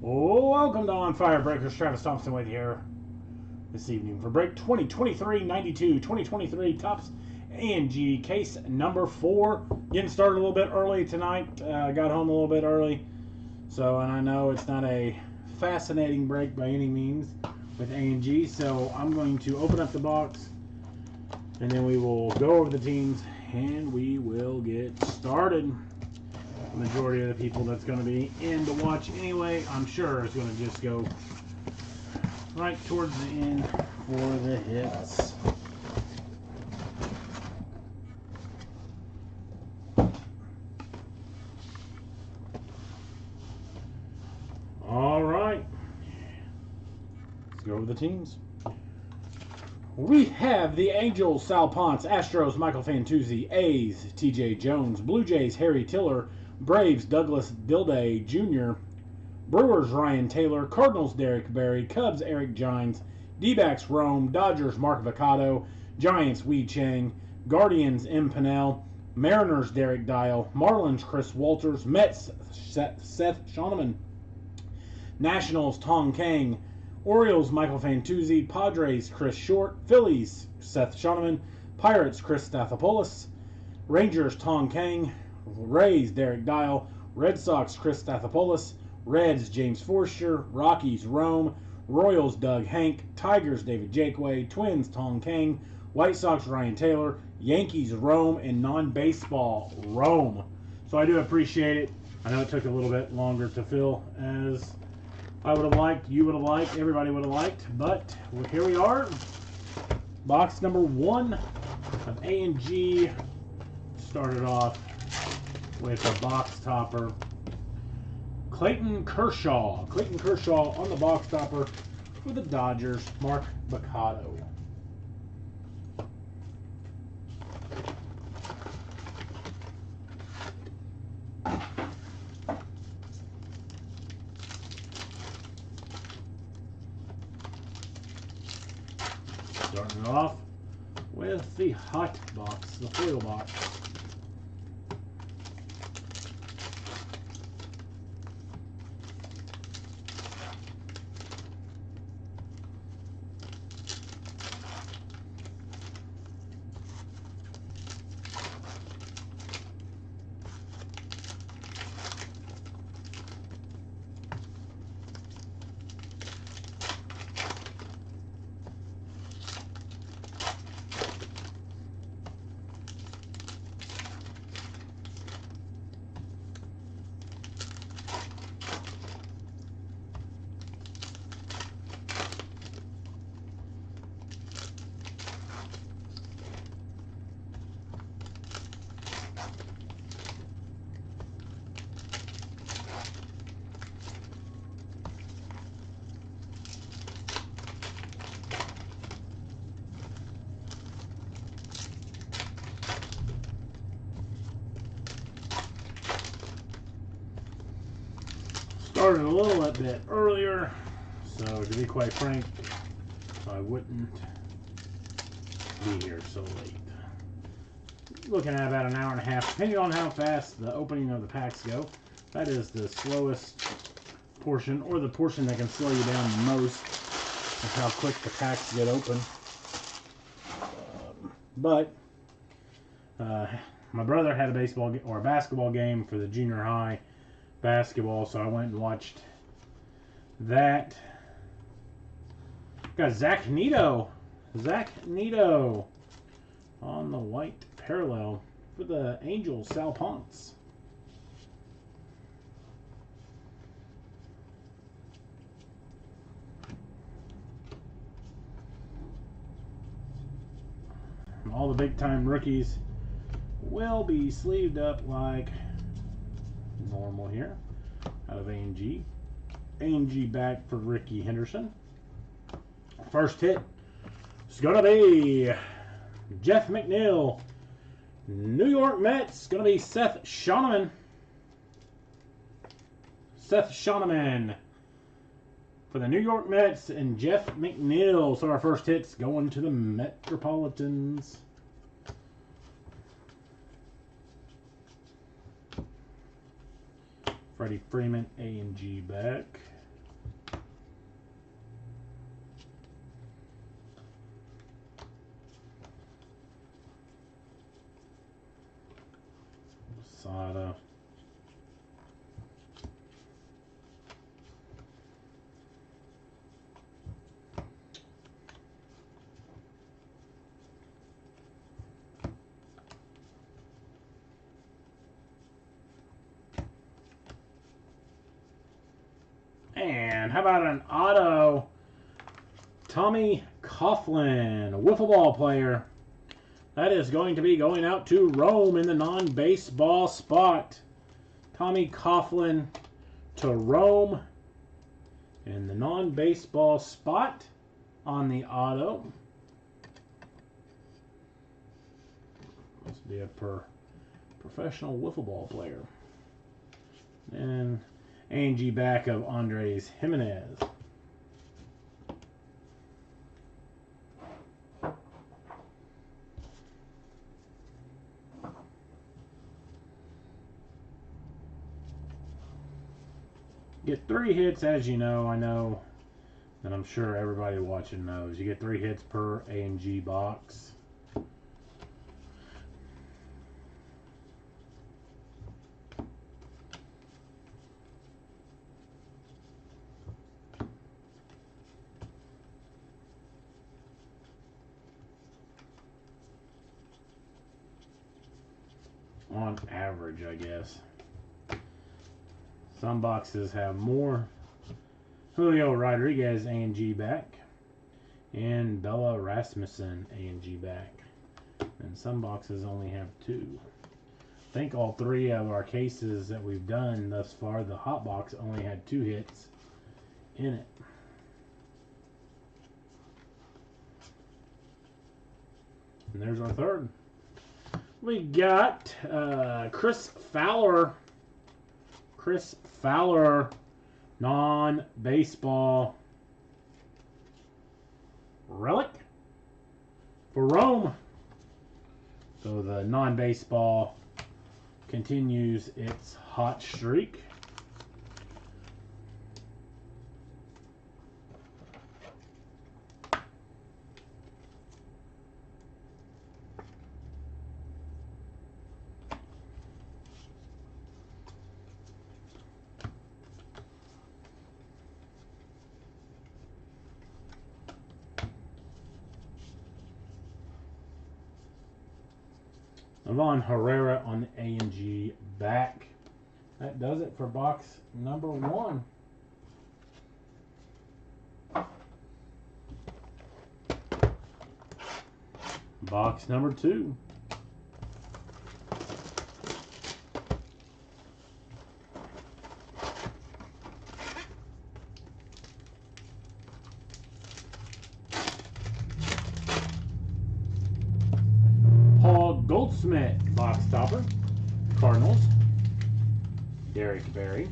Welcome to On Fire Breakers. Travis Thompson with you here this evening for break 2023-92, 2023 Topps A&G case number 4. Getting started a little bit early tonight. Got home a little bit early. So, and I know it's not a fascinating break by any means with A&G. So I'm going to open up the box and then we will go over the teams and we will get started. The majority of the people that's going to be in to watch anyway, I'm sure, is going to just go right towards the end for the hits. All right, let's go over the teams. We have the Angels, Sal Ponce; Astros, Michael Fantuzzi; A's, TJ Jones; Blue Jays, Harry Tiller; Braves, Douglas Dilday Jr.; Brewers, Ryan Taylor; Cardinals, Derek Barry; Cubs, Eric Gines; D-backs, Rome; Dodgers, Mark Vacado; Giants, Wei Chang; Guardians, M. Pennell; Mariners, Derek Dial; Marlins, Chris Walters; Mets, Seth Shoneman; Nationals, Tong Kang; Orioles, Michael Fantuzzi; Padres, Chris Short; Phillies, Seth Shoneman; Pirates, Chris Stathopoulos; Rangers, Tong Kang; Rays, Derek Dial; Red Sox, Chris Stathopoulos; Reds, James Forster; Rockies, Rome; Royals, Doug Hank; Tigers, David Jakeway; Twins, Tong Kang; White Sox, Ryan Taylor; Yankees, Rome; and non-baseball, Rome. So I do appreciate it. I know it took a little bit longer to fill as I would have liked, you would have liked, everybody would have liked, but here we are. Box number 1 of A&G started off with a box topper. Clayton Kershaw. Clayton Kershaw on the box topper for the Dodgers, Mark Vacado. Starting off with the hot box, the foil box. Started a little bit earlier, so to be quite frank, I wouldn't be here so late. Looking at about an hour and a half, depending on how fast the opening of the packs go. That is the slowest portion, or the portion that can slow you down the most. That's how quick the packs get open. But my brother had a baseball or a basketball game for the junior high basketball, so I went and watched that. Got Zach Neto on the white parallel for the Angels, Sal Ponce. All the big-time rookies will be sleeved up like normal here out of A&G. A&G back for Ricky Henderson. First hit is going to be Jeff McNeil. New York Mets, going to be Seth Shoneman. Seth Shoneman for the New York Mets and Jeff McNeil. So our first hit's going to the Metropolitans. Freddie Freeman, A&G back. Sada. And how about an auto? Tommy Coughlin, a wiffle ball player. That is going to be going out to Rome in the non-baseball spot. Tommy Coughlin to Rome in the non-baseball spot on the auto. Must be a professional wiffle ball player. And A&G back of Andres Jimenez. Get 3 hits, as you know. I know, and I'm sure everybody watching knows. You get 3 hits per A&G box. On average, I guess. Some boxes have more. Julio Rodriguez, A&G back. And Bella Rasmussen, A&G back. And some boxes only have 2. I think all 3 of our cases that we've done thus far, the hot box only had 2 hits in it. And there's our third. We got Chris Fowler. Chris Fowler, non-baseball relic for Rome. So the non-baseball continues its hot streak. Ivan Herrera on the A&G back. That does it for box number 1. Box number 2. Goldsmith, box topper. Cardinals, Derek Berry.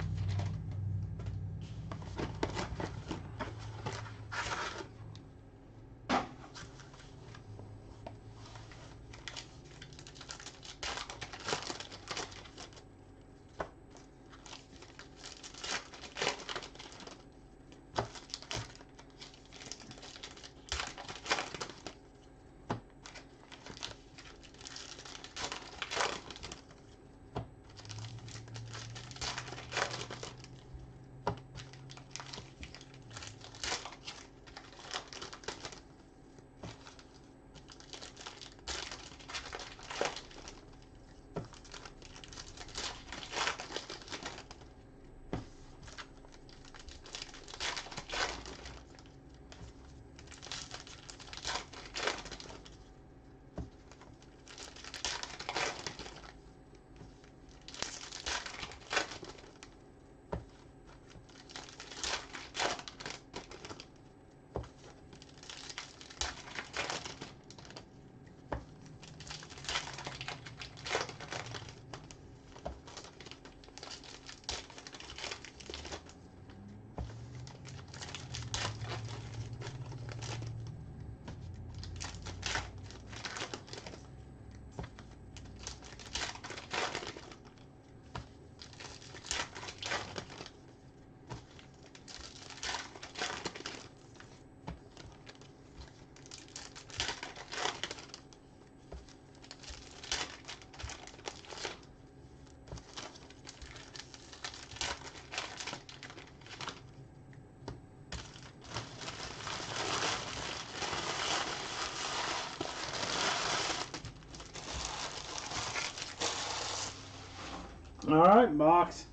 All right, box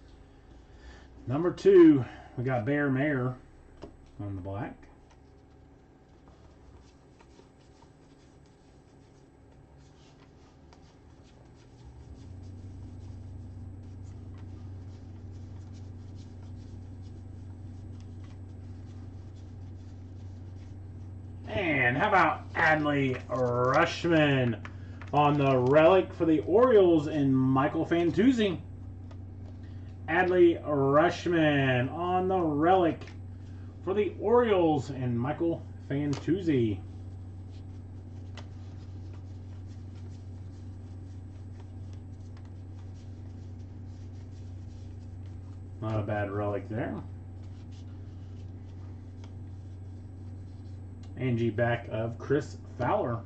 number 2. We got Bear Mare on the black. And how about Adley Rutschman on the relic for the Orioles and Michael Fantuzzi. Adley Rutschman on the relic for the Orioles and Michael Fantuzzi. Not a bad relic there. Angie back of Chris Fowler.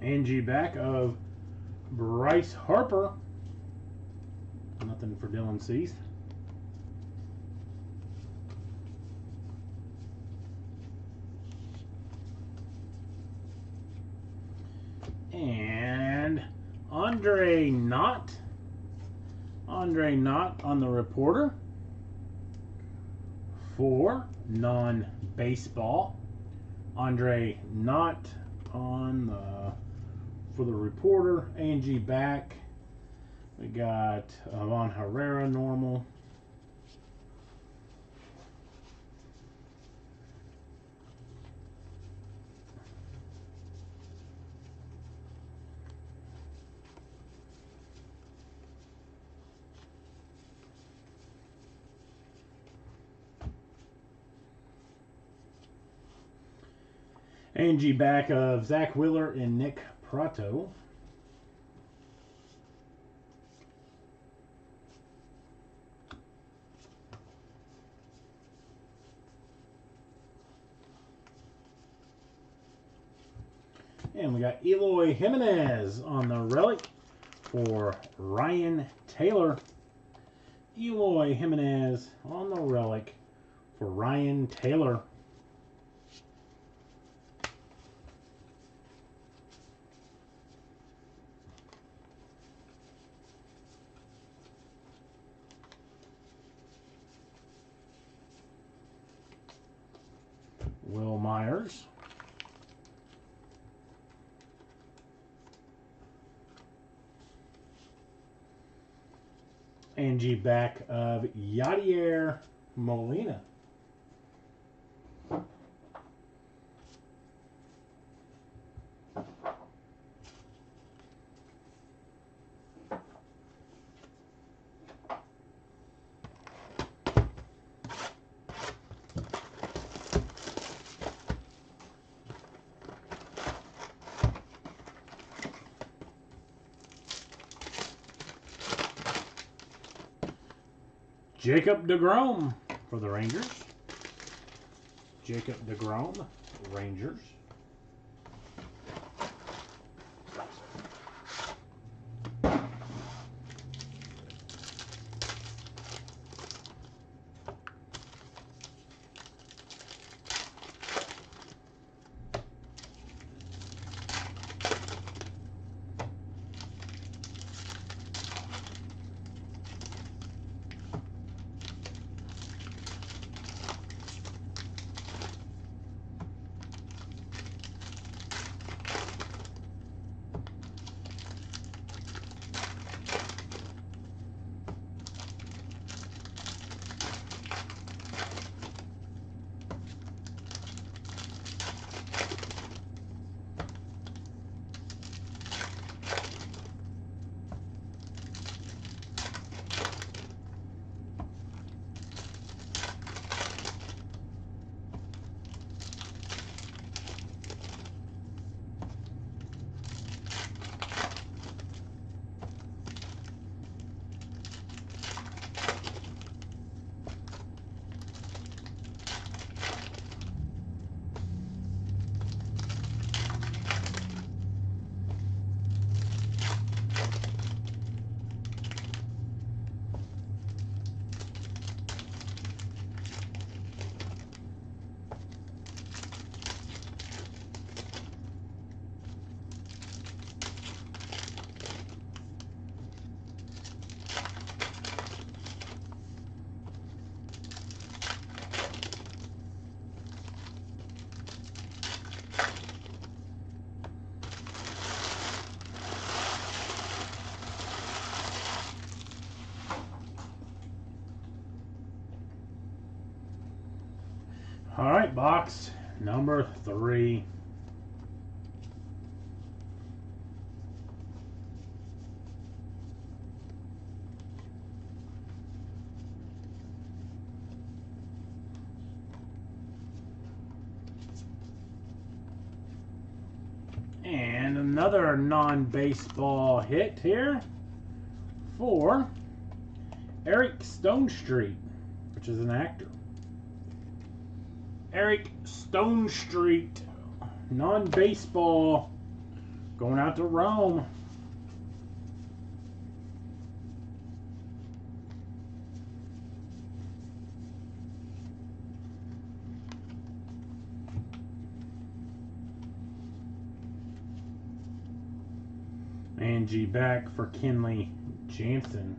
Angie back of Bryce Harper. Nothing for Dylan Cease. And Andre Knott. Andre Knott on the reporter for non-baseball. Andre Knott on the for the reporter. Angie back. We got Von Herrera normal. Angie back of Zach Wheeler and Nick Prato. And we got Eloy Jimenez on the relic for Ryan Taylor. Eloy Jimenez on the relic for Ryan Taylor. Will Myers. Angie back of Yadier Molina. Jacob deGrom for the Rangers. Jacob deGrom, Rangers. All right, box number 3. And another non-baseball hit here for Eric Stonestreet, which is an actor. Eric Stonestreet, non-baseball, going out to Rome. Angie back for Kenley Jansen.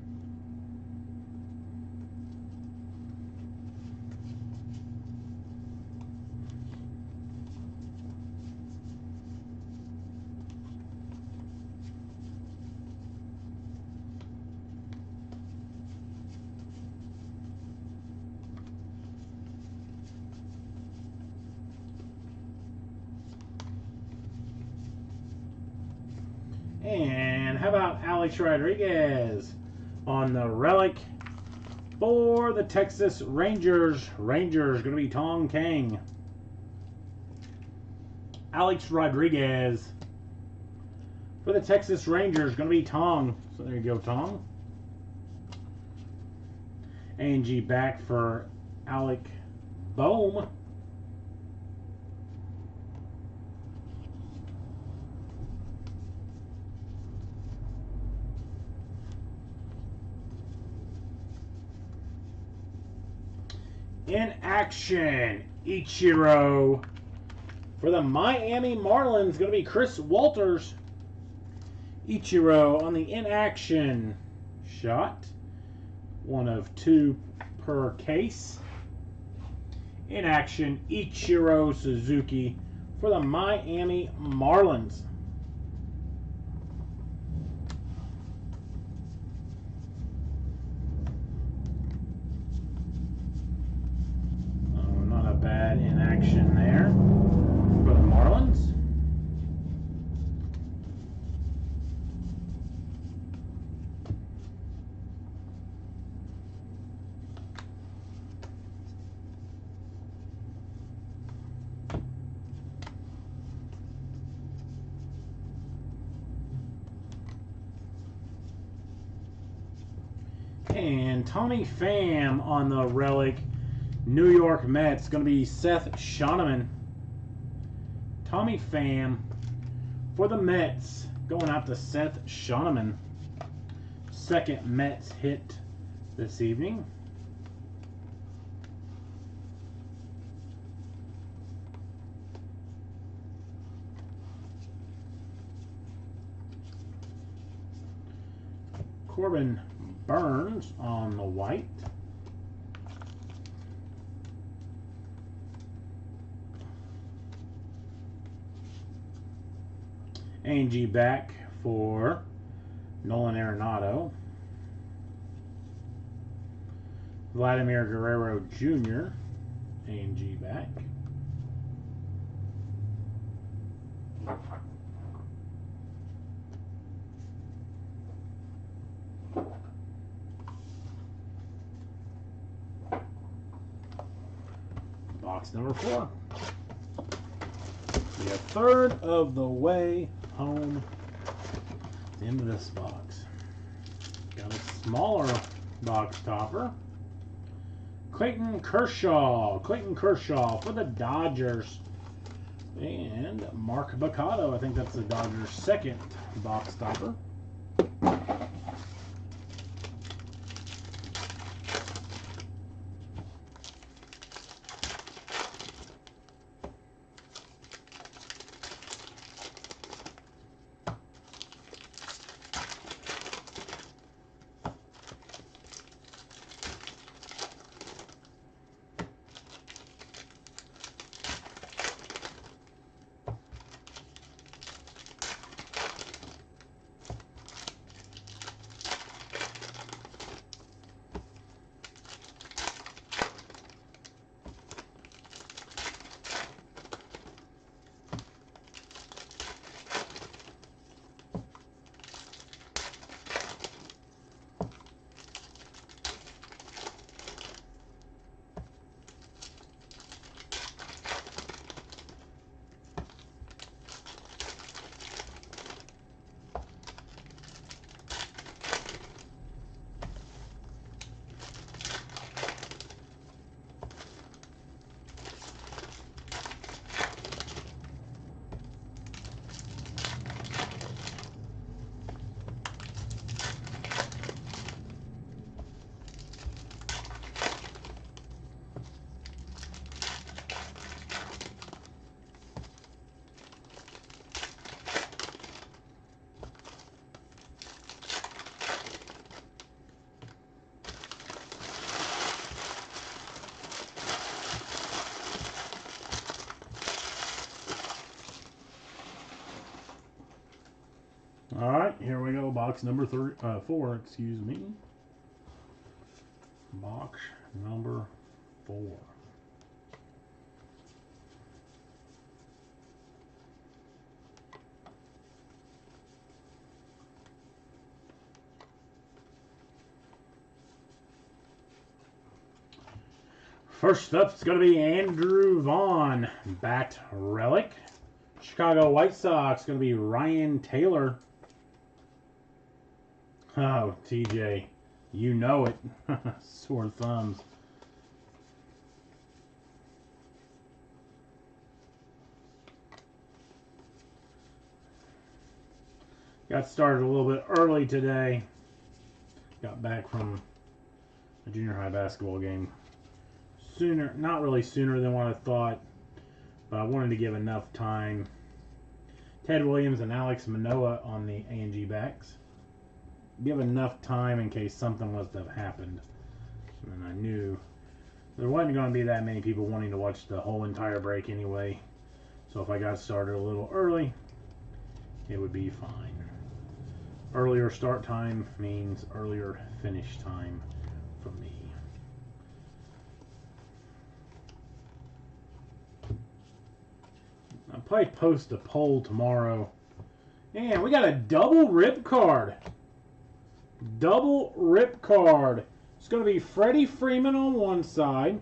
And how about Alex Rodriguez on the relic for the Texas Rangers? Rangers going to be Tong Kang. Alex Rodriguez for the Texas Rangers going to be Tong. So there you go, Tong. Angie back for Alec Bohm. In action, Ichiro. For the Miami Marlins, going to be Chris Walters. Ichiro on the in action shot. 1 of 2 per case. In action, Ichiro Suzuki for the Miami Marlins. Bad in action there for the Marlins. And Tommy Pham on the relic. New York Mets, going to be Seth Shoneman. Tommy Pham for the Mets, going out to Seth Shoneman. Second Mets hit this evening. Corbin Burns on the white. Angie back for Nolan Arenado. Vladimir Guerrero Jr. Angie back. Box number 4. We are third of the way home. At the end of this box. Got a smaller box topper. Clayton Kershaw. Clayton Kershaw for the Dodgers. And Mark Baccato. I think that's the Dodgers' second box topper. All right, here we go. Box number 4, excuse me. Box number 4. First up, it's going to be Andrew Vaughn, Bat Relic. Chicago White Sox, going to be Ryan Taylor. Oh, TJ, you know it. Sore thumbs. Got started a little bit early today. Got back from a junior high basketball game. Sooner, not really sooner than what I thought, but I wanted to give enough time. Ted Williams and Alex Manoah on the A&G backs. Give enough time in case something was to have happened. And I knew there wasn't going to be that many people wanting to watch the whole entire break anyway. So if I got started a little early, it would be fine. Earlier start time means earlier finish time for me. I'll probably post a poll tomorrow. And we got a double rip card. Double rip card. It's going to be Freddie Freeman on one side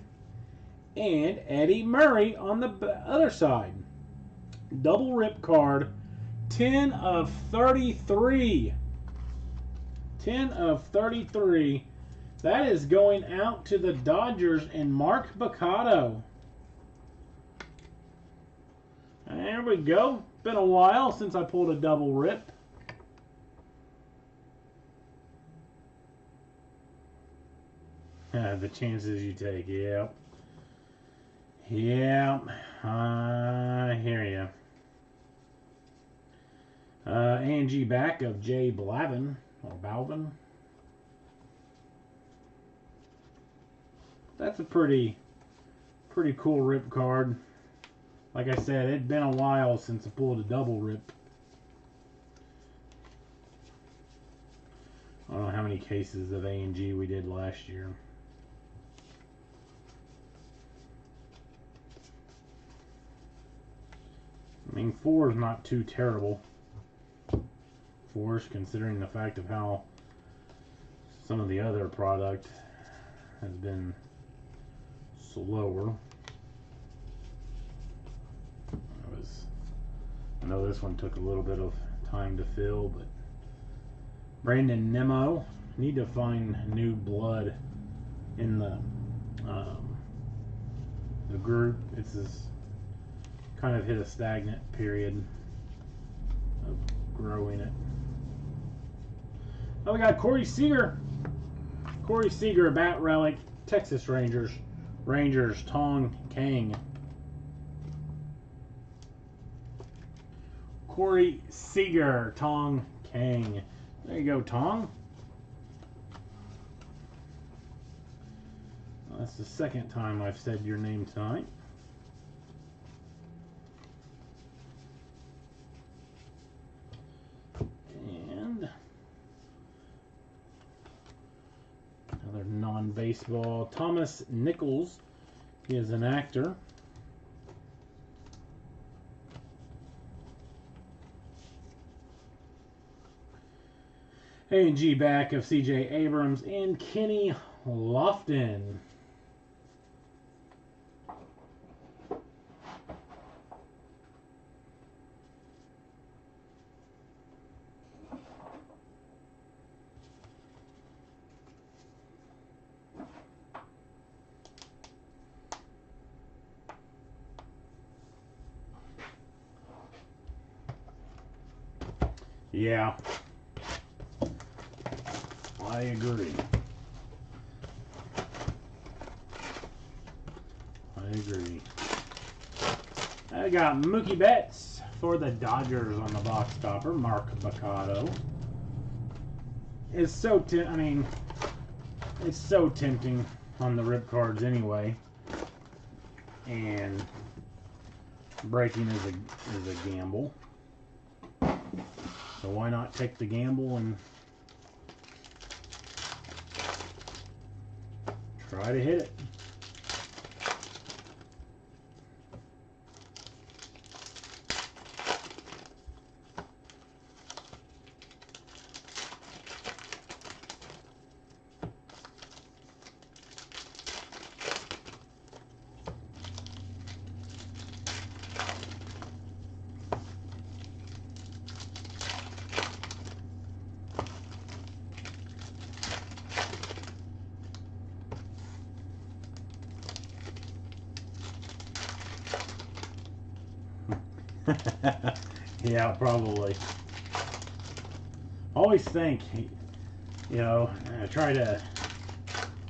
and Eddie Murray on the other side. Double rip card. 10 of 33. 10 of 33. That is going out to the Dodgers and Mark Baccato. There we go. Been a while since I pulled a double rip. The chances you take, yep. Yep, I hear you. A&G back of Jay Blavin, or Balvin. That's a pretty cool rip card. Like I said, it'd been a while since I pulled a double rip. I don't know how many cases of A&G we did last year. I mean, 4 is not too terrible. 4 considering the fact of how some of the other product has been slower. I know this one took a little bit of time to fill, but Brandon Nimmo. Need to find new blood in the group. It's this kind of hit a stagnant period of growing it. Oh, we got Corey Seager. Corey Seager, Bat Relic, Texas Rangers. Rangers, Tong Kang. Corey Seager, Tong Kang. There you go, Tong. Well, that's the second time I've said your name tonight. And another non-baseball. Thomas Nichols. He is an actor. A&G back of C.J. Abrams and Kenny Lofton. Yeah. I agree. I got Mookie Betts for the Dodgers on the box topper. Mark Baccato. It's so it's so tempting on the rip cards anyway, and breaking is a gamble. So So why not take the gamble and try to hit it? Yeah, probably. Always think, you know, I try to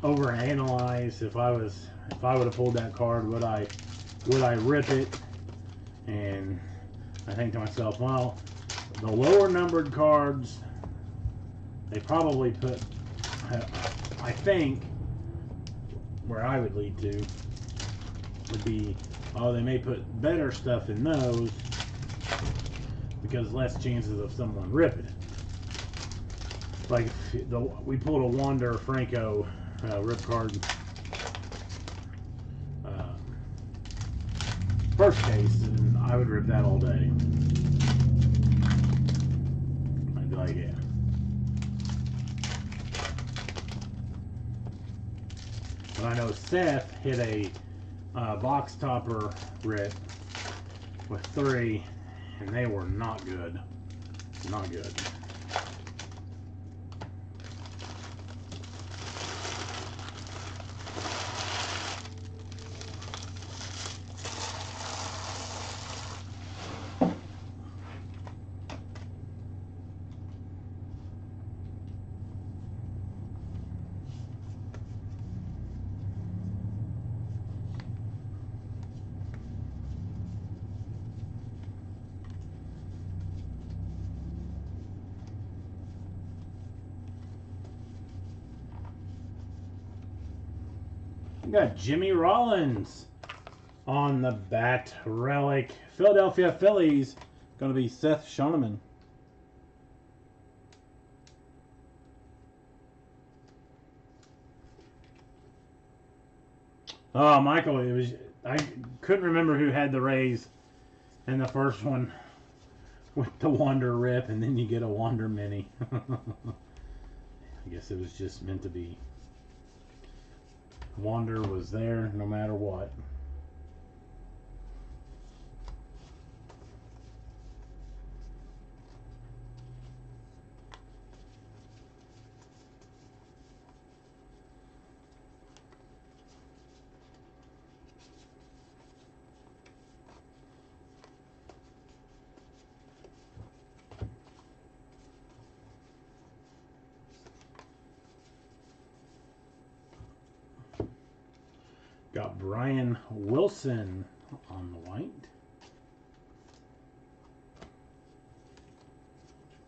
overanalyze. If I would have pulled that card, would I rip it? And I think to myself, well, the lower numbered cards, they probably put, I think, where I would lead to would be, oh, they may put better stuff in those because less chances of someone ripping it. Like we pulled a Wander Franco rip card first case, and I would rip that all day. I'd be like, yeah. But I know Seth hit a box topper rip with 3, and they were not good. Not good. We got Jimmy Rollins on the bat relic. Philadelphia Phillies. Going to be Seth Shoneman. Oh, Michael, it was. I couldn't remember who had the Rays in the first one with the Wander rip, and then you get a Wander mini. I guess it was just meant to be. Wander was there no matter what. Got Brian Wilson on the white.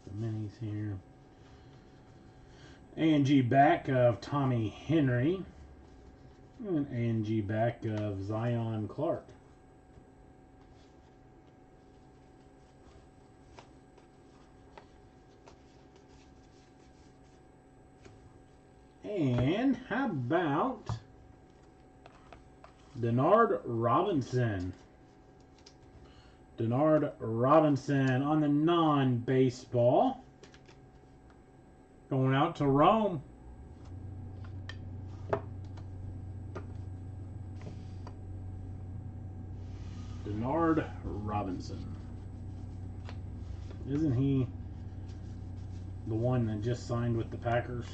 The minis here. A&G back of Tommy Henry. And A&G back of Zion Clark. And how about Denard Robinson? Denard Robinson on the non-baseball. Going out to Rome. Denard Robinson. Isn't he the one that just signed with the Packers?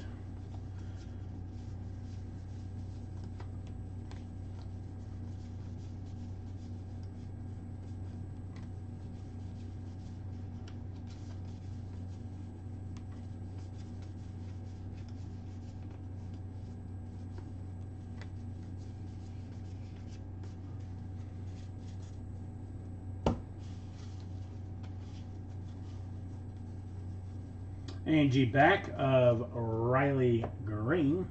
A&G back of Riley Green.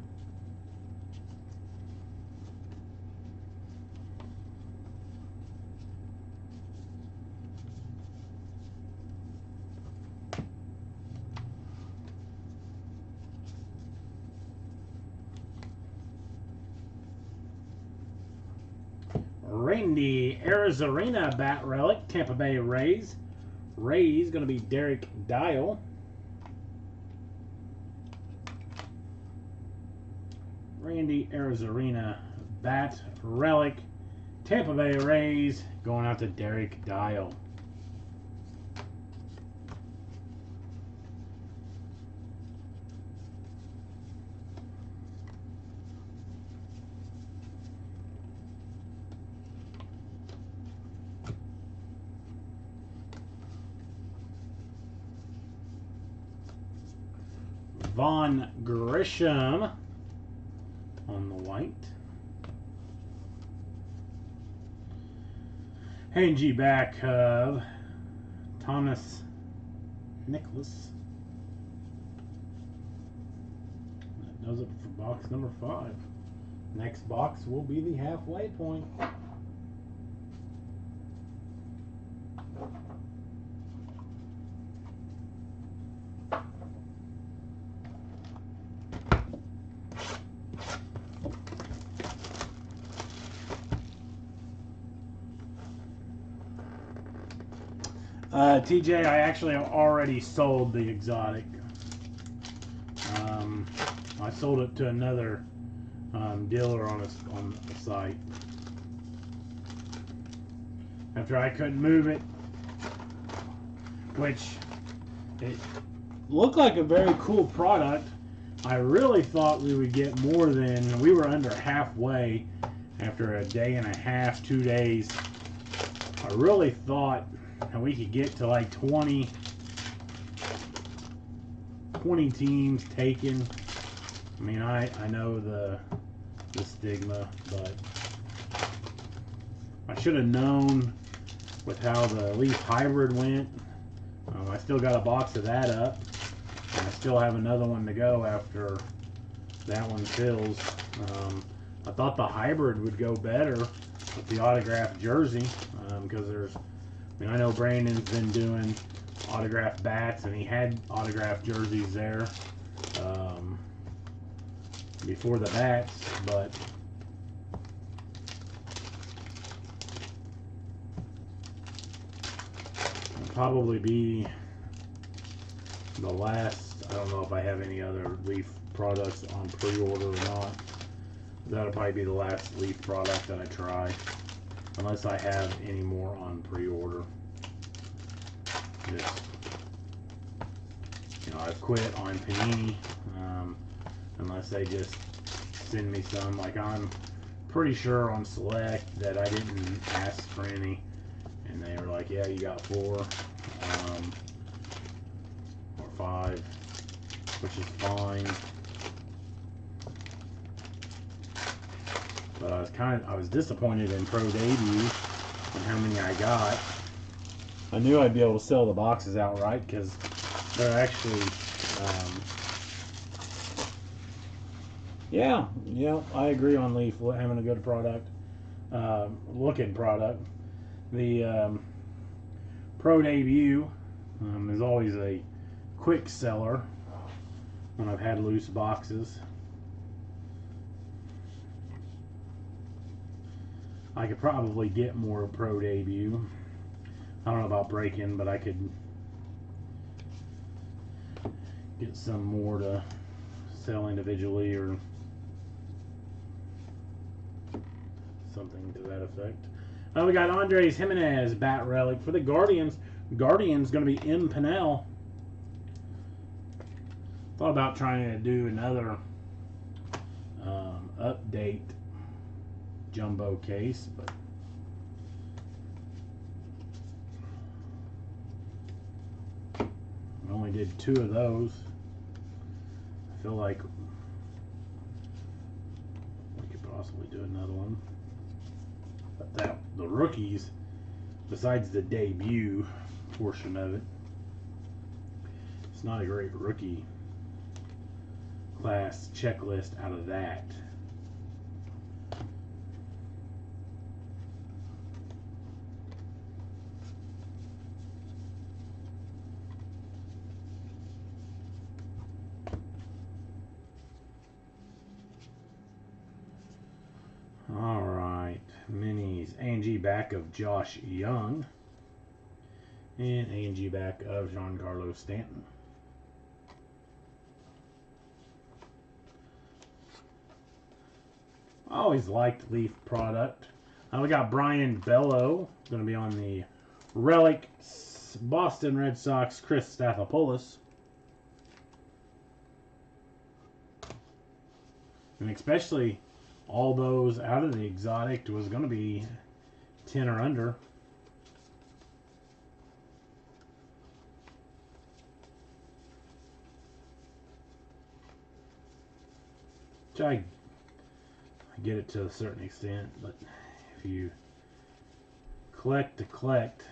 Randy Arozarena bat relic, Tampa Bay Rays. Rays going to be Derek Dial. Randy Arozarena bat relic, Tampa Bay Rays, going out to Derek Dial. Vaughn Grisham on the white. Angie back of Thomas Nicholas. That does it for box number 5. Next box will be the halfway point. TJ, I actually have already sold the exotic. I sold it to another dealer on the site. After I couldn't move it, which it looked like a very cool product. I really thought we would get more than, we were under halfway after a day and a half, 2 days. I really thought we could get to like 20 teams taken. I mean, I know the stigma, but I should have known with how the Leaf Hybrid went. I still got a box of that up, and I still have another one to go after that one fills. I thought the Hybrid would go better with the autographed jersey, because there's, I mean, I know Brandon's been doing autographed bats, and he had autographed jerseys there before the bats, but it'll probably be the last. I don't know if I have any other Leaf products on pre-order or not. That'll probably be the last Leaf product that I try, unless I have any more on pre-order. Just, you know, I've quit on Panini, unless they just send me some. Like, I'm pretty sure on Select that I didn't ask for any, and they were like, yeah, you got 4 or 5, which is fine. But I was disappointed in Pro Debut and how many I got. I knew I'd be able to sell the boxes outright because they're actually, yeah, I agree on Leaf having a good product, looking product. The Pro Debut is always a quick seller when I've had loose boxes. I could probably get more Pro Debut. I don't know about break-in, but I could get some more to sell individually or something to that effect. We got Andres Jimenez bat relic for the Guardians. Guardians going to be M. Pennell. Thought about trying to do another update jumbo case, but I only did 2 of those. I feel like we could possibly do another one. But the rookies, besides the debut portion of it, it's not a great rookie class checklist out of that. back of Josh Young. And A&G back of Giancarlo Stanton. I always liked Leaf product. We got Brian Bello, going to be on the Relic Boston Red Sox, Chris Stathopoulos. And especially all those out of the exotic was going to be 10 or under. Which I get it to a certain extent, but if you collect to collect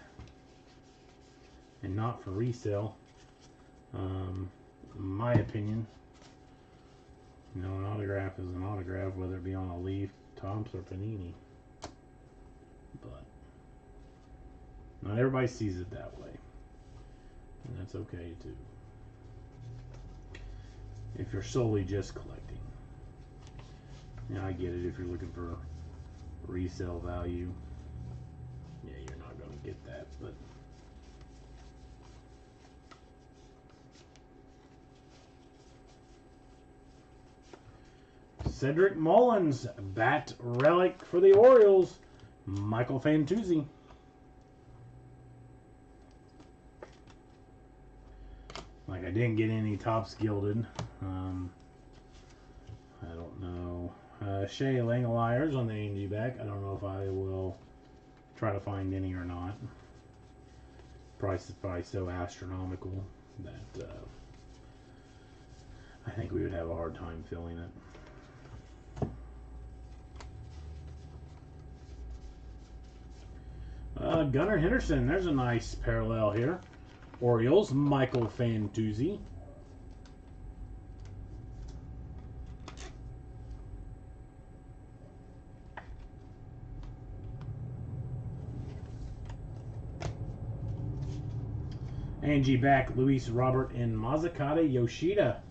and not for resale, in my opinion, you know, an autograph is an autograph, whether it be on a Leaf, Topps, or Panini. But not everybody sees it that way, and that's okay too. If you're solely just collecting. Yeah, I get it. If you're looking for resale value, yeah, you're not going to get that. But Cedric Mullins, bat relic for the Orioles, Michael Fantuzzi. Like, I didn't get any Topps gilded. I don't know. Shea Langeliers on the A&G back. I don't know if I will try to find any or not. Price is probably so astronomical that I think we would have a hard time filling it. Gunnar Henderson, there's a nice parallel here. Orioles, Michael Fantuzzi. A&G back, Luis Robert and Masakata Yoshida.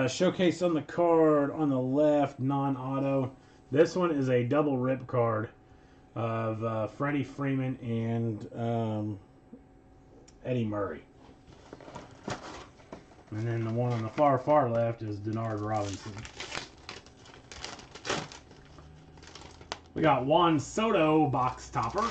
Showcase on the card on the left, non-auto. This one is a double rip card of Freddie Freeman and Eddie Murray. And then the one on the far left is Denard Robinson. We got Juan Soto box topper.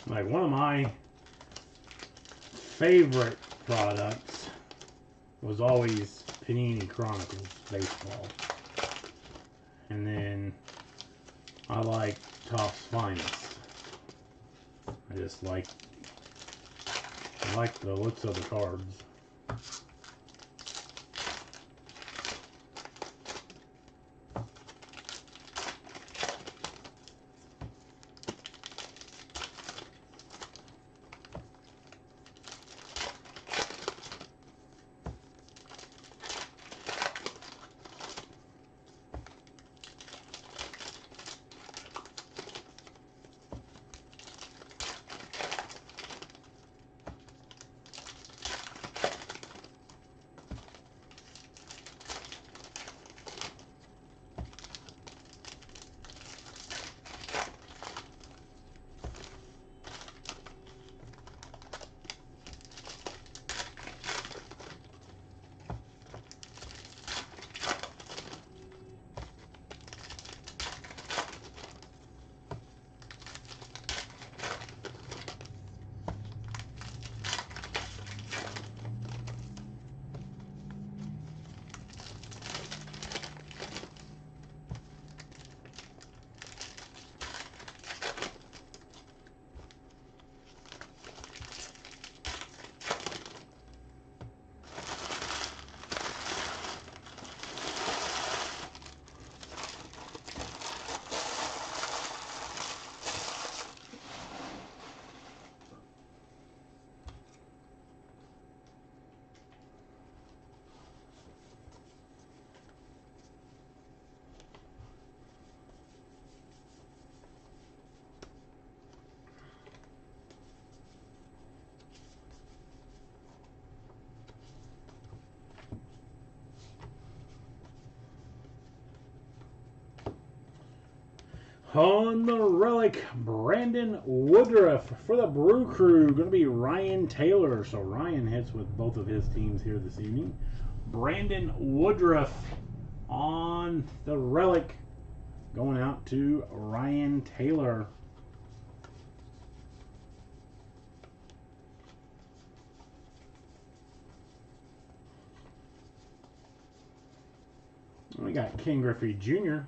Like, one of my favorite products was always Panini Chronicles baseball. And then I like Topps Finest. I like the looks of the cards. On the relic, Brandon Woodruff for the Brew Crew. Going to be Ryan Taylor. So Ryan hits with both of his teams here this evening. Brandon Woodruff on the relic. Going out to Ryan Taylor. We got Ken Griffey Jr.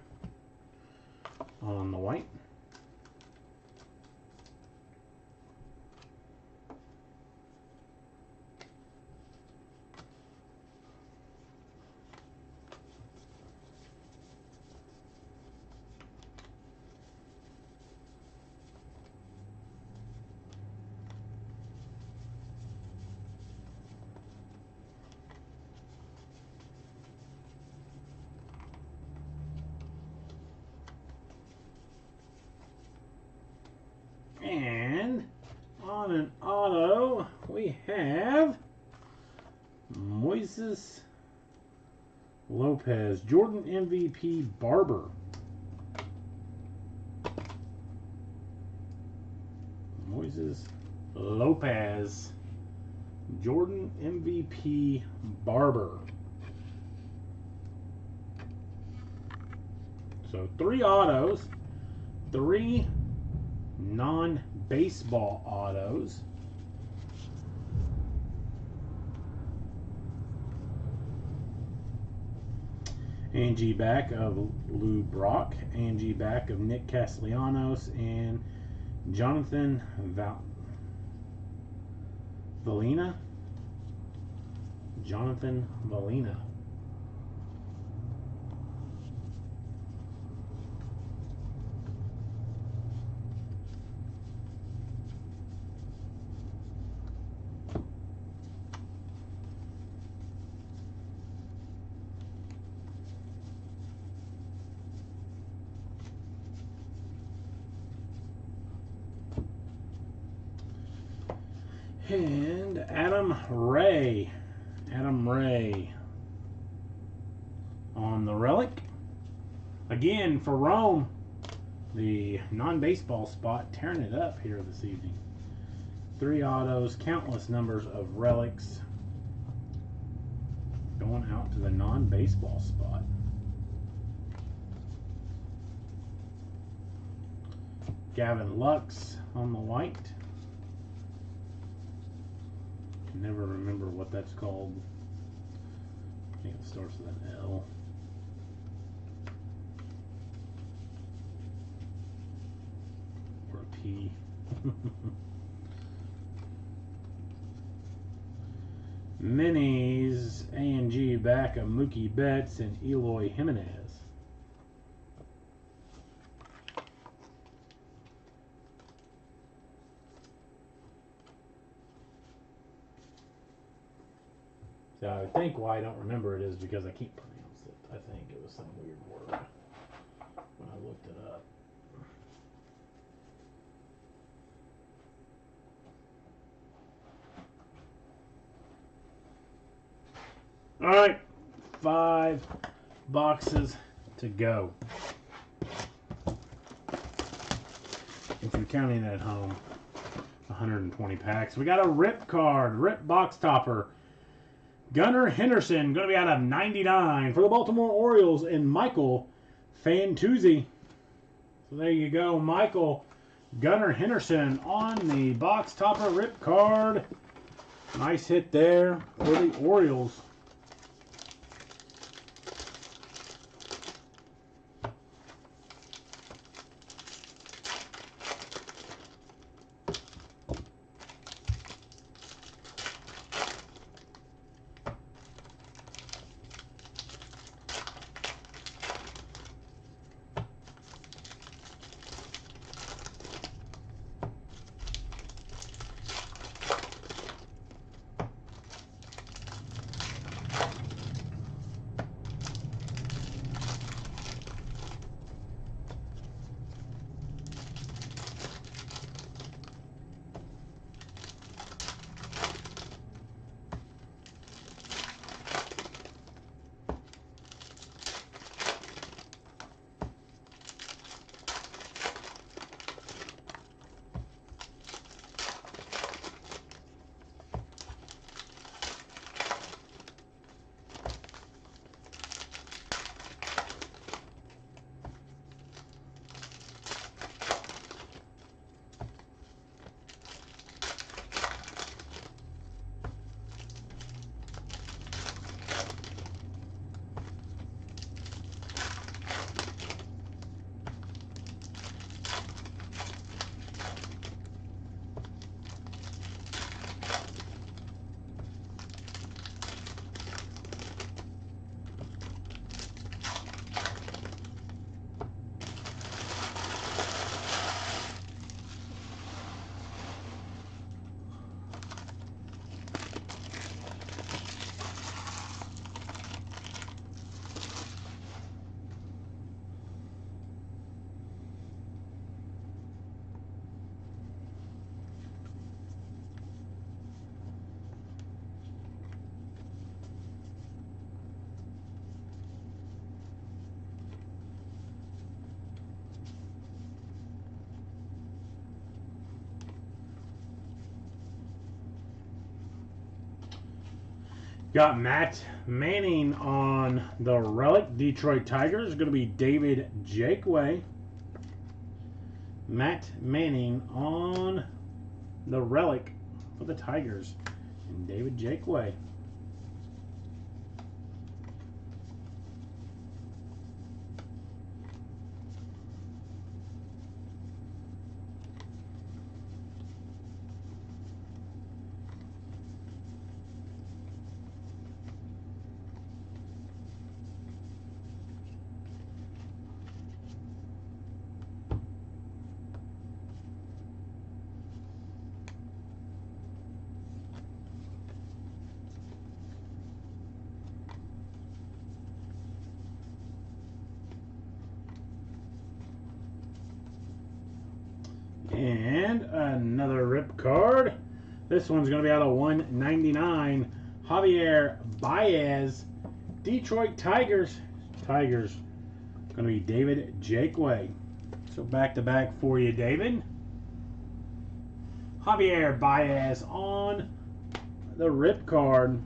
on the white. And on an auto, we have Moises Lopez, Jordan MVP Barber. Moises Lopez, Jordan MVP Barber. So 3 autos, 3 non-baseball autos. Angie back of Lou Brock, Angie back of Nick Castellanos, and Jonathan Valina. Jonathan Valina. And Adam Ray on the relic. Again, for Rome, the non-baseball spot tearing it up here this evening. 3 autos, countless numbers of relics going out to the non-baseball spot. Gavin Lux on the white. Never remember what that's called. I think it starts with an L. Or a P. Minis A&G back of Mookie Betts and Eloy Jimenez. So I think why I don't remember it is because I can't pronounce it. I think it was some weird word when I looked it up. All right, 5 boxes to go. If you're counting at home, 120 packs. We got a rip card, rip box topper. Gunnar Henderson, going to be out of 99 for the Baltimore Orioles, and Michael Fantuzzi. So there you go, Michael Gunnar Henderson on the box topper rip card. Nice hit there for the Orioles. Got Matt Manning on the Relic. Detroit Tigers. Going to be David Jakeway. Matt Manning on the Relic for the Tigers. And David Jakeway. And another rip card. This one's going to be out of 199. Javier Baez, Detroit Tigers. Tigers. Going to be David Jakeway. So back to back for you, David. Javier Baez on the rip card.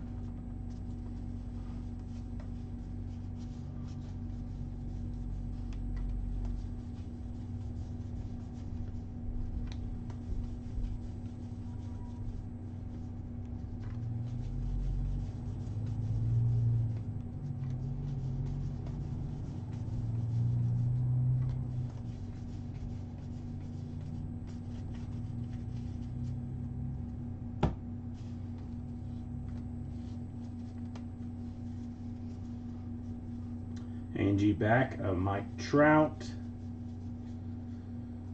Angie back of Mike Trout,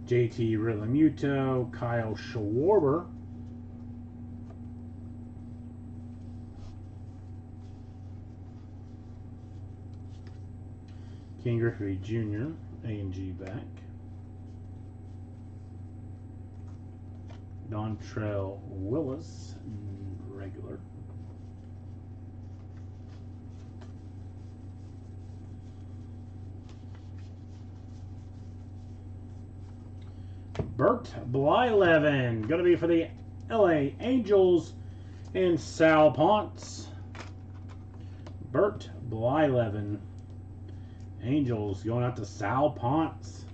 JT Realmuto, Kyle Schwarber, King Griffey Jr., Angie back, Dontrell Willis, regular. Bert Blyleven, going to be for the LA Angels, and Sal Ponce. Bert Blyleven, Angels, going out to Sal Ponce.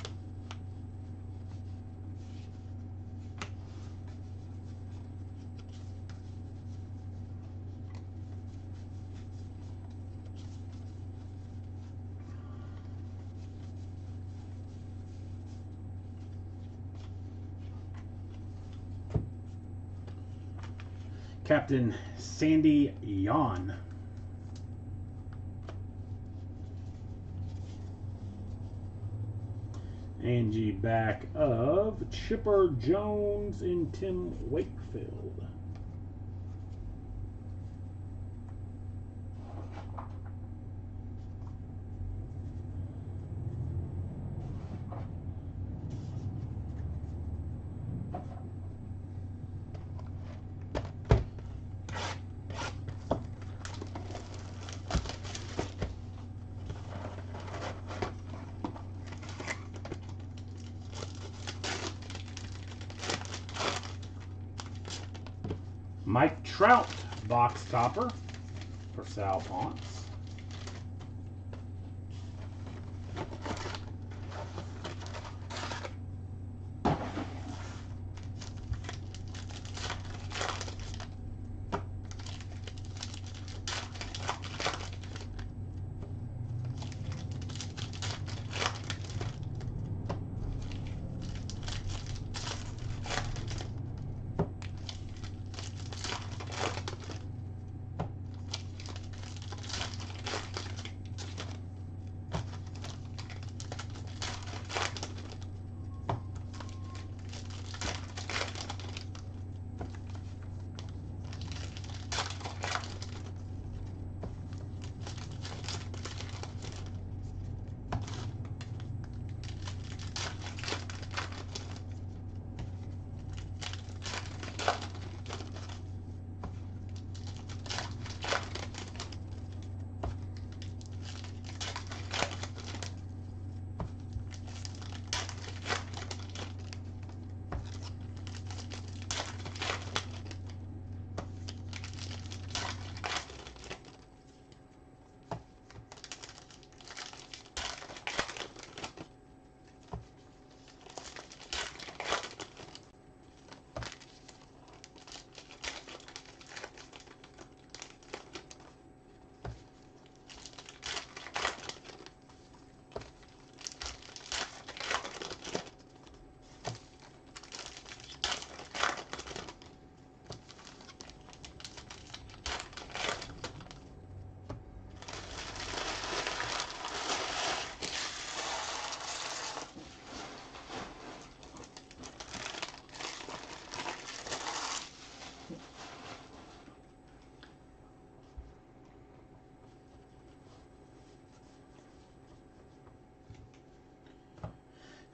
Captain Sandy Yon. Angie back of Chipper Jones and Tim Wakefield. Mike Trout, box topper for Sal Ponce.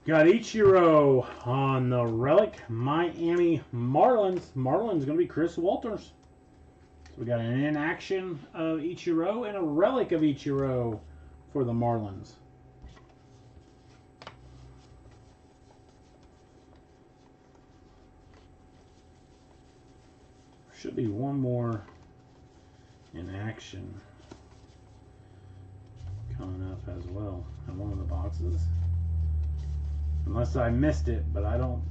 Got Ichiro on the relic. Miami Marlins. Marlins going to be Chris Walters. So we got an in-action of Ichiro and a relic of Ichiro for the Marlins. Should be one more in action coming up as well in one of the boxes. Unless I missed it, but I don't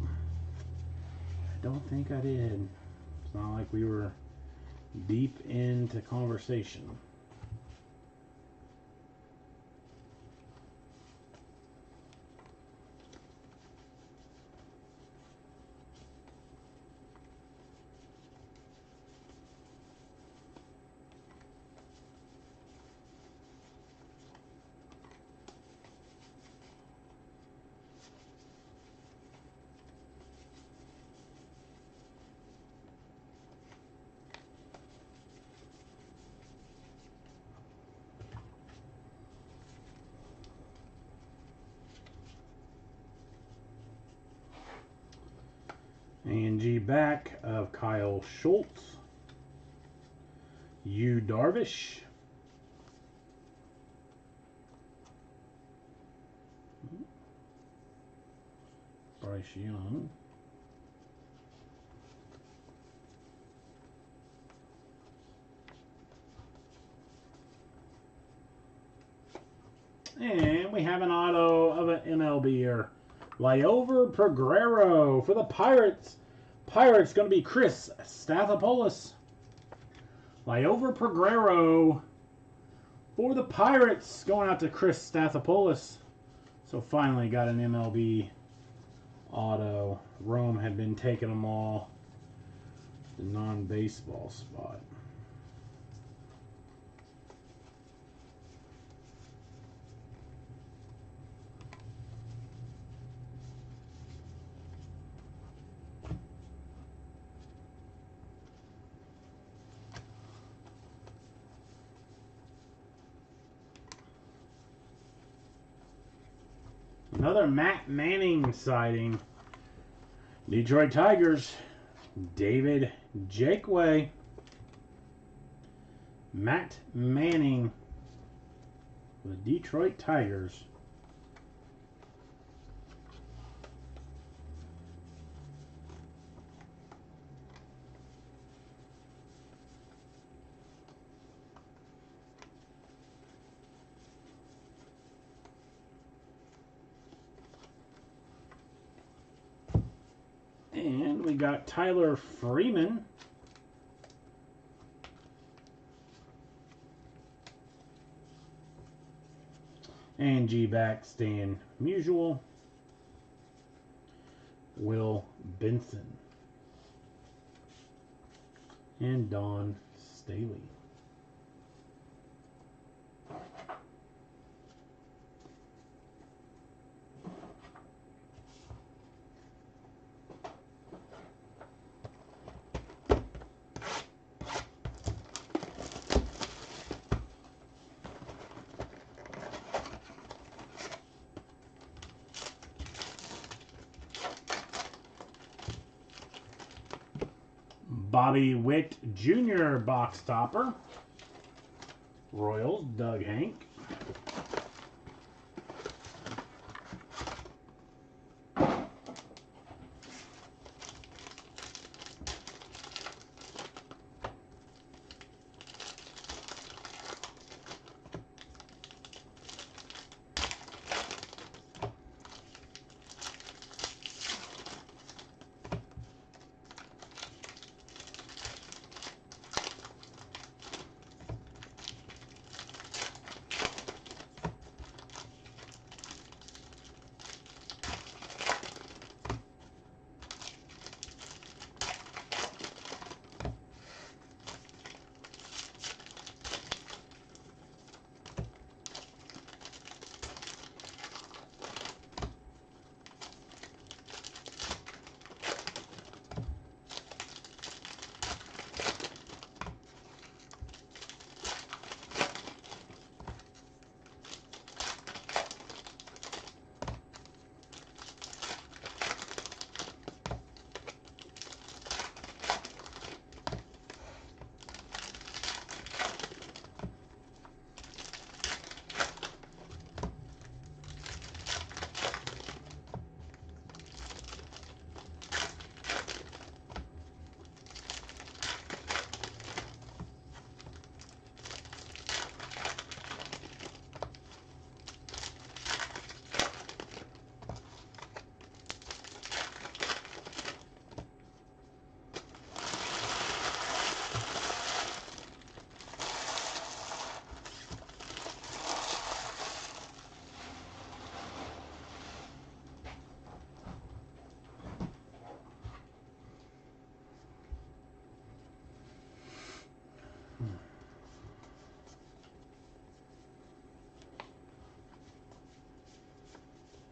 think I did. It's not like we were deep into conversation. Angie back of Kyle Schultz. Yu Darvish. Bryce Young. And we have an auto of an MLB-er. Liover Peguero for the Pirates. Pirates going to be Chris Stathopoulos. Liover Peguero for the Pirates going out to Chris Stathopoulos. So finally got an MLB auto. Rome had been taking them all. The non-baseball spot. Another Matt Manning sighting. Detroit Tigers. David Jakeway. Matt Manning for the Detroit Tigers. And we got Tyler Freeman. And G-back Stan Musial. Will Benson. And Don Staley. Bobby Witt Jr. box topper. Royals, Doug Hank.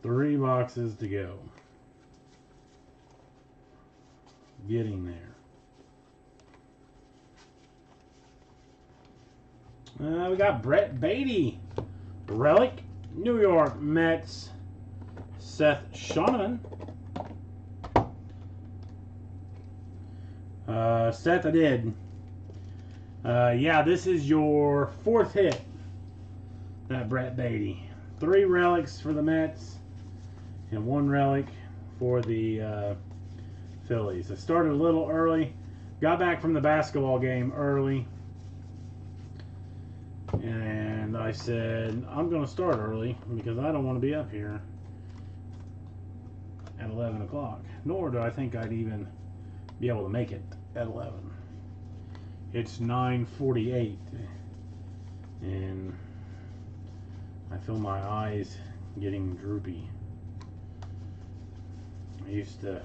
3 boxes to go. Getting there. We got Brett Beatty. Relic. New York Mets. Seth Shoneman. Seth, I did. Yeah, this is your 4th hit. That Brett Beatty. 3 relics for the Mets and 1 relic for the Phillies. I started a little early. Got back from the basketball game early. And I said, I'm going to start early because I don't want to be up here at 11 o'clock. Nor do I think I'd even be able to make it at 11. It's 9:48. And I feel my eyes getting droopy. I used to,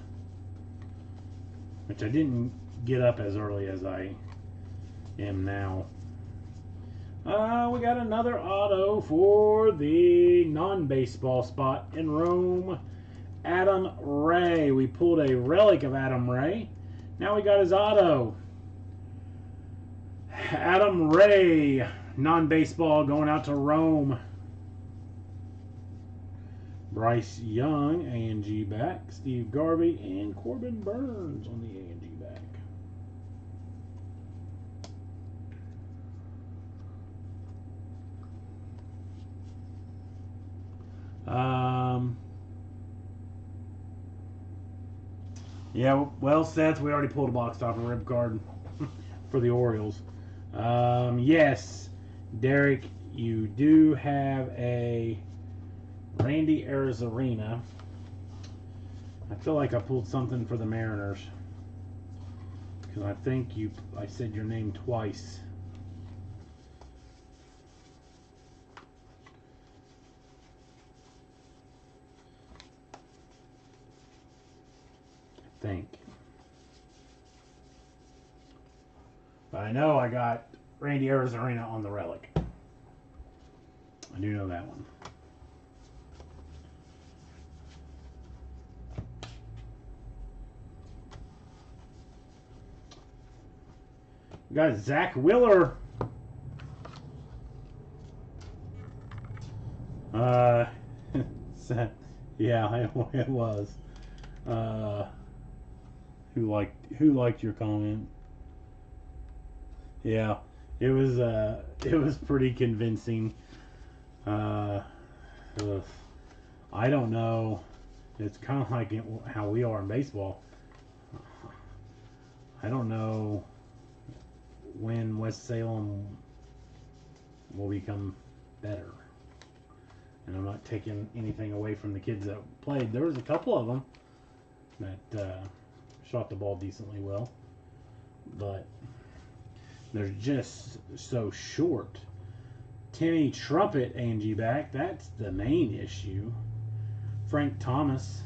which I didn't get up as early as I am now. We got another auto for the non-baseball spot in Rome. Adam Ray. We pulled a relic of Adam Ray. Now we got his auto. Adam Ray, non-baseball, going out to Rome. Bryce Young, A&G back. Steve Garvey and Corbin Burns on the A&G back. Yeah, well, Seth, we already pulled a box topper rib card for the Orioles. Yes, Derek, you do have a Randy Arozarena. I feel like I pulled something for the Mariners because I think I said your name twice. I think. But I know I got Randy Arozarena on the relic. I do know that one. We got Zach Wheeler. Yeah, it was. Who liked your comment? Yeah, it was pretty convincing. I don't know. It's kind of like how we are in baseball. I don't know when West Salem will become better. And I'm not taking anything away from the kids that played. There was a couple of them that shot the ball decently well, but they're just so short. Timmy Trumpet, A&G back. That's the main issue. Frank Thomas.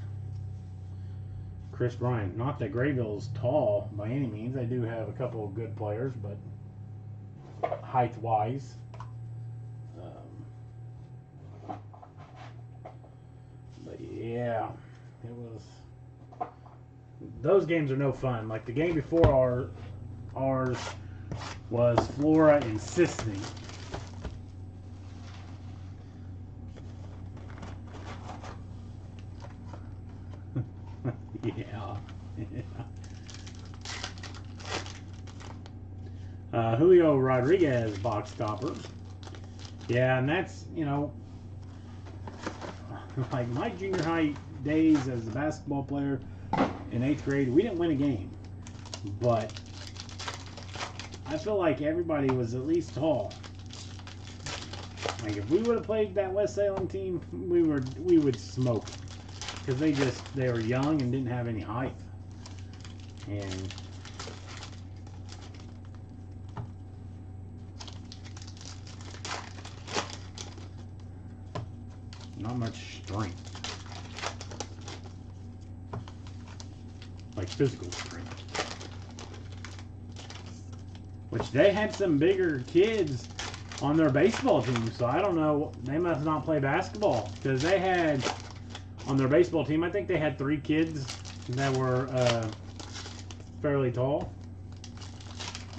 Chris Bryant. Not that Grayville's tall by any means. They do have a couple of good players, but height-wise. But yeah, it was. Those games are no fun. Like the game before ours was Flora and Sisney. Yeah. Julio Rodriguez box topper. Yeah, and that's, like my junior high days as a basketball player in 8th grade, we didn't win a game. But I feel like everybody was at least tall. Like if we would have played that West Salem team, we would smoke. Because they were young and didn't have any height. And not much strength. Like physical strength. Which they had some bigger kids on their baseball team, so I don't know. They must not play basketball. Because they had on their baseball team. I think they had 3 kids that were fairly tall,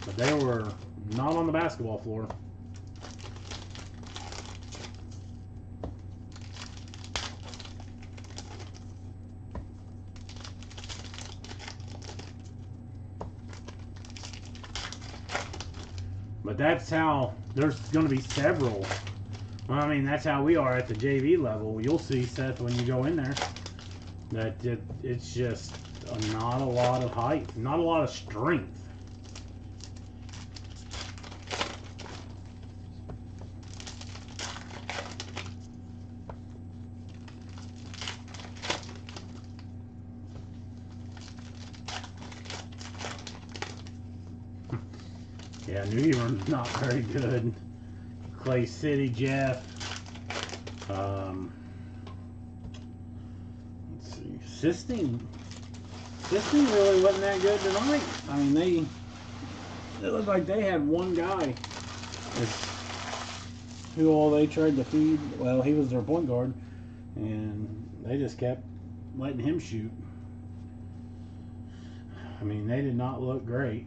but they were not on the basketball floor. But that's how, there's going to be several. Well, I mean, that's how we are at the JV level. You'll see, Seth, when you go in there, that it's just not a lot of height, not a lot of strength. Yeah, New York's not very good. Clay City, Jeff. Let's see. Sistine really wasn't that good tonight. I mean, it looked like they had one guy who all they tried to feed. Well, he was their point guard, and they just kept letting him shoot. I mean, they did not look great.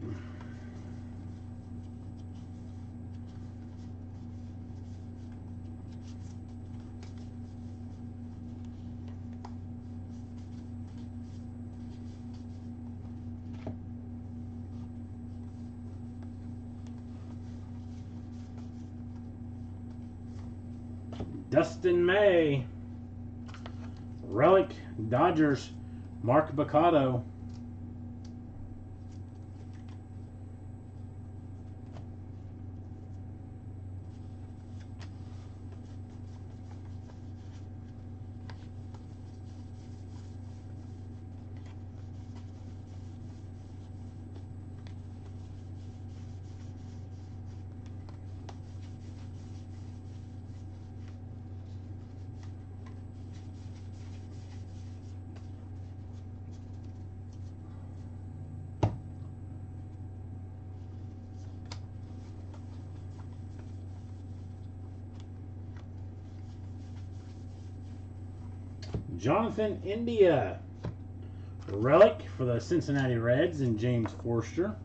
Dustin May. Relic Dodgers. Mark Baccato. Jonathan India. Relic for the Cincinnati Reds and James Forster.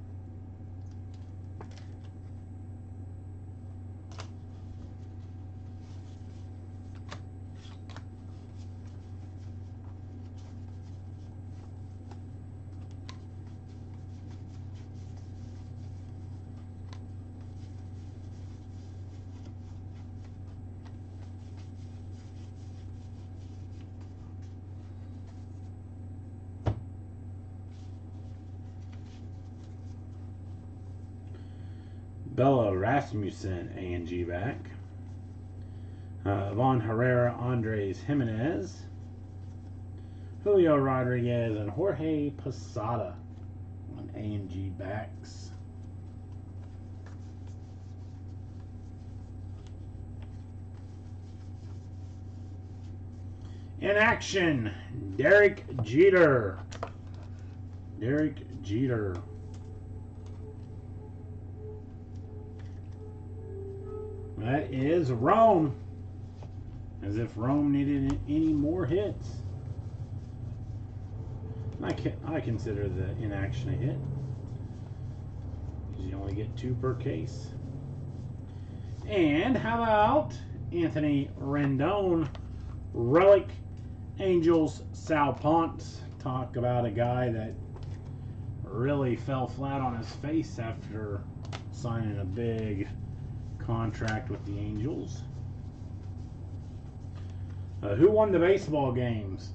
Bella Rasmussen, A&G back. Von Herrera, Andres Jimenez. Julio Rodriguez and Jorge Posada on A&G backs. In action, Derek Jeter. Derek Jeter. That is Rome. As if Rome needed any more hits. I consider the inaction a hit. Because you only get 2 per case. And how about Anthony Rendon, Relic, Angels, Sal Ponce. Talk about a guy that really fell flat on his face after signing a big contract with the Angels. Who won the baseball games?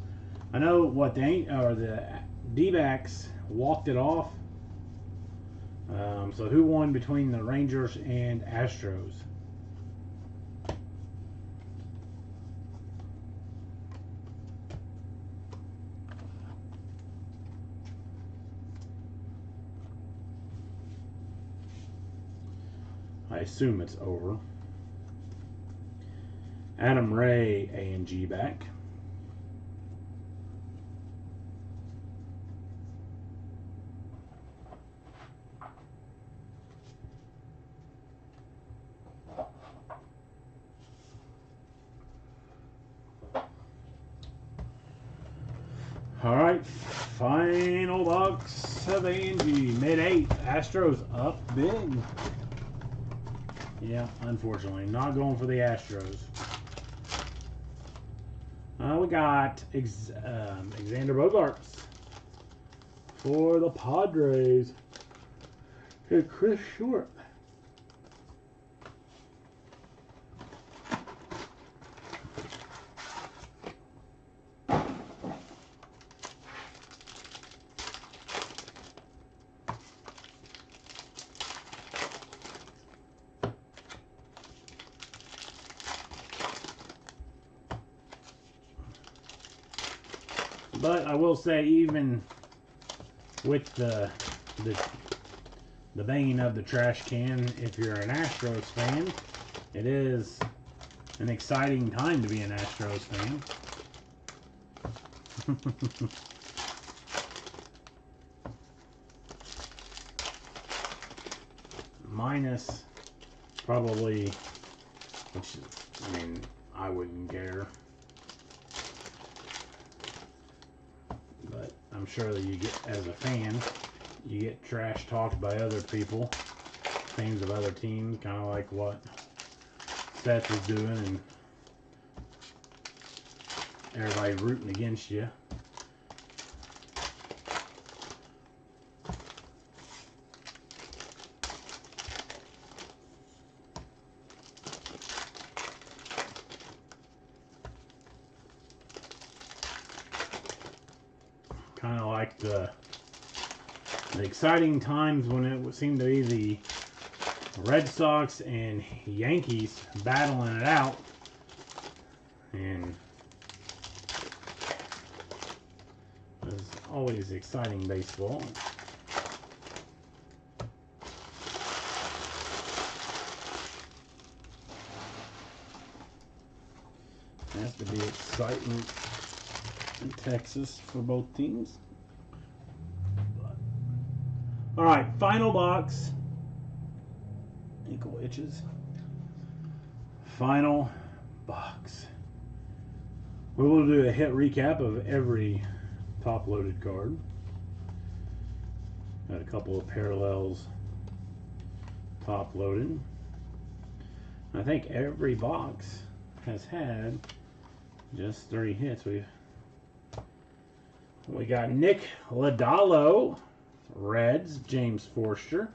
I know what the D-backs walked it off. So who won between the Rangers and Astros? I assume it's over. Adam Ray, A&G back. All right, final box of Angie. Mid-8. Astros up big. Yeah, unfortunately, not going for the Astros. We got Xander Bogaerts for the Padres. Here, Chris Short. But I will say, even with the banging of the trash can, if you're an Astros fan, it is an exciting time to be an Astros fan. Minus probably, which, I mean, I wouldn't care. But I'm sure that you get, as a fan, you get trash talked by other people, fans of other teams, kind of like what Seth was doing, and everybody rooting against you. Kind of like the exciting times when it seemed to be the Red Sox and Yankees battling it out, and it was always exciting baseball. Has to be excitement in Texas for both teams. All right, final box. Ankle itches. Final box. We will do a hit recap of every top-loaded card. Got a couple of parallels top-loaded. I think every box has had just 3 hits. We got Nick Lodolo, Reds, James Forster.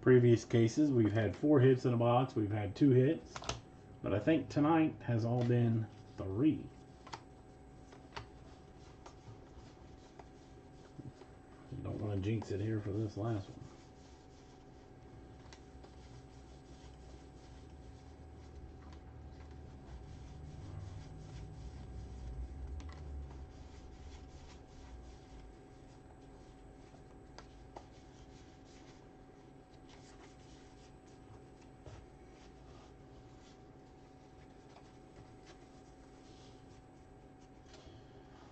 Previous cases, we've had 4 hits in a box. We've had 2 hits. But I think tonight has all been 3. Don't want to jinx it here for this last one.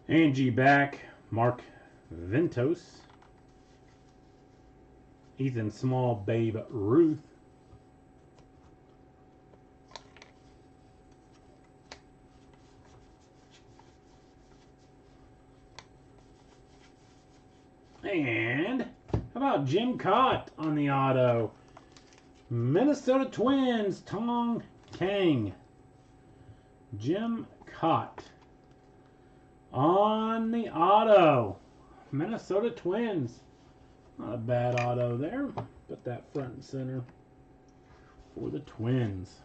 Angie back, Mark Ventos, Ethan Small, Babe Ruth, and how about Jim Cott on the auto? Minnesota Twins, Tong Kang. Jim Cott on the auto. Minnesota Twins. Not a bad auto there. Put that front and center for the Twins.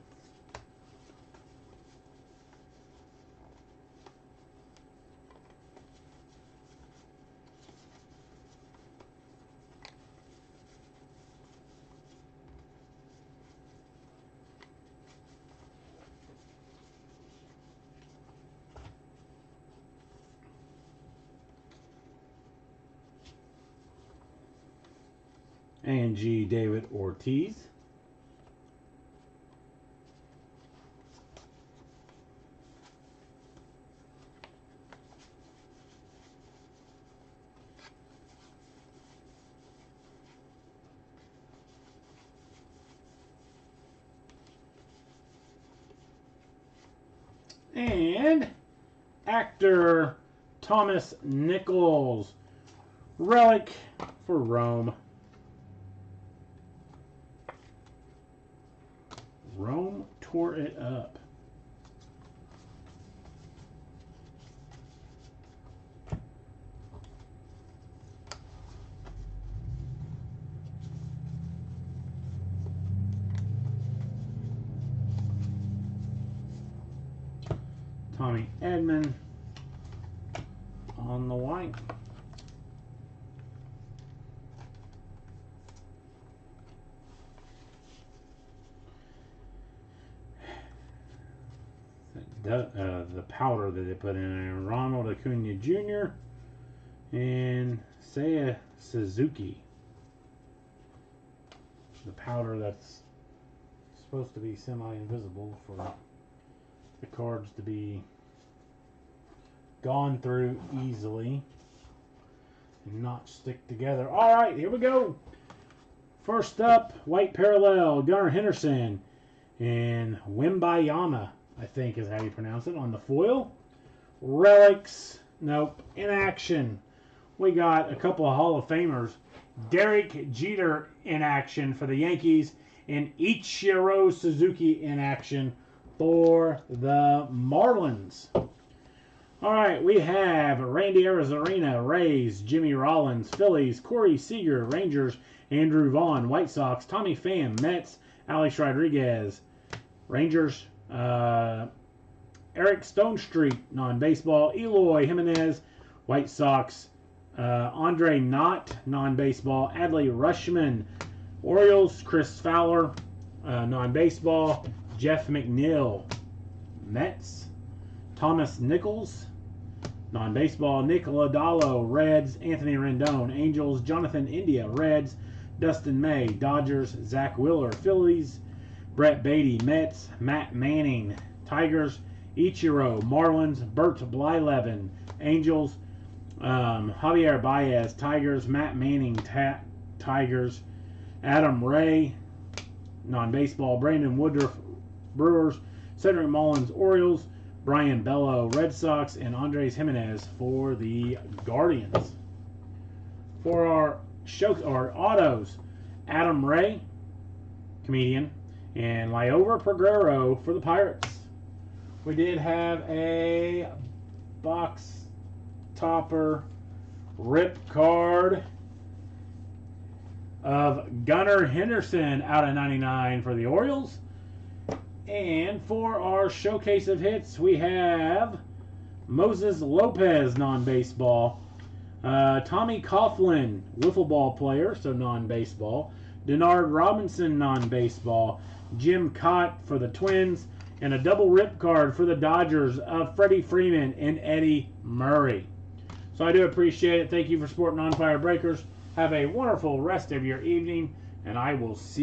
Angie David Ortiz. And actor Thomas Nichols. Relic for Rome. Rome tore it up. Tommy Edman on the white. The powder that they put in there. Ronald Acuna Jr. and Seiya Suzuki. The powder that's supposed to be semi-invisible for the cards to be gone through easily and not stick together. All right, here we go. First up, white parallel, Gunnar Henderson and Wembayama, I think is how you pronounce it, on the foil. Relics, nope. In action, we got a couple of Hall of Famers. Derek Jeter in action for the Yankees, and Ichiro Suzuki in action for the Marlins. All right, we have Randy Arozarena, Rays, Jimmy Rollins, Phillies, Corey Seager, Rangers, Andrew Vaughn, White Sox, Tommy Pham, Mets, Alex Rodriguez, Rangers, Eric Stonestreet, non-baseball, Eloy Jimenez, White Sox, Andre Knott, non-baseball, Adley Rutschman, Orioles, Chris Fowler, non-baseball, Jeff McNeil, Mets, Thomas Nichols, non-baseball, Nick Lodolo, Reds, Anthony Rendon, Angels, Jonathan India, Reds, Dustin May, Dodgers, Zach Wheeler, Phillies, Brett Beatty, Mets, Matt Manning, Tigers, Ichiro, Marlins, Bert Blyleven, Angels, Javier Baez, Tigers, Matt Manning, Tigers, Adam Ray, non-baseball, Brandon Woodruff, Brewers, Cedric Mullins, Orioles, Brian Bello, Red Sox, and Andres Jimenez for the Guardians. For our autos, Adam Ray, comedian, and Liover Peguero for the Pirates. We did have a box topper rip card of Gunnar Henderson out of 99 for the Orioles. And for our showcase of hits, we have Moses Lopez, non-baseball. Tommy Coughlin, wiffle ball player, so non-baseball. Denard Robinson, non-baseball. Jim Cott for the Twins. And a double rip card for the Dodgers of Freddie Freeman and Eddie Murray. So I do appreciate it. Thank you for supporting On Fire Breakers. Have a wonderful rest of your evening, and I will see you.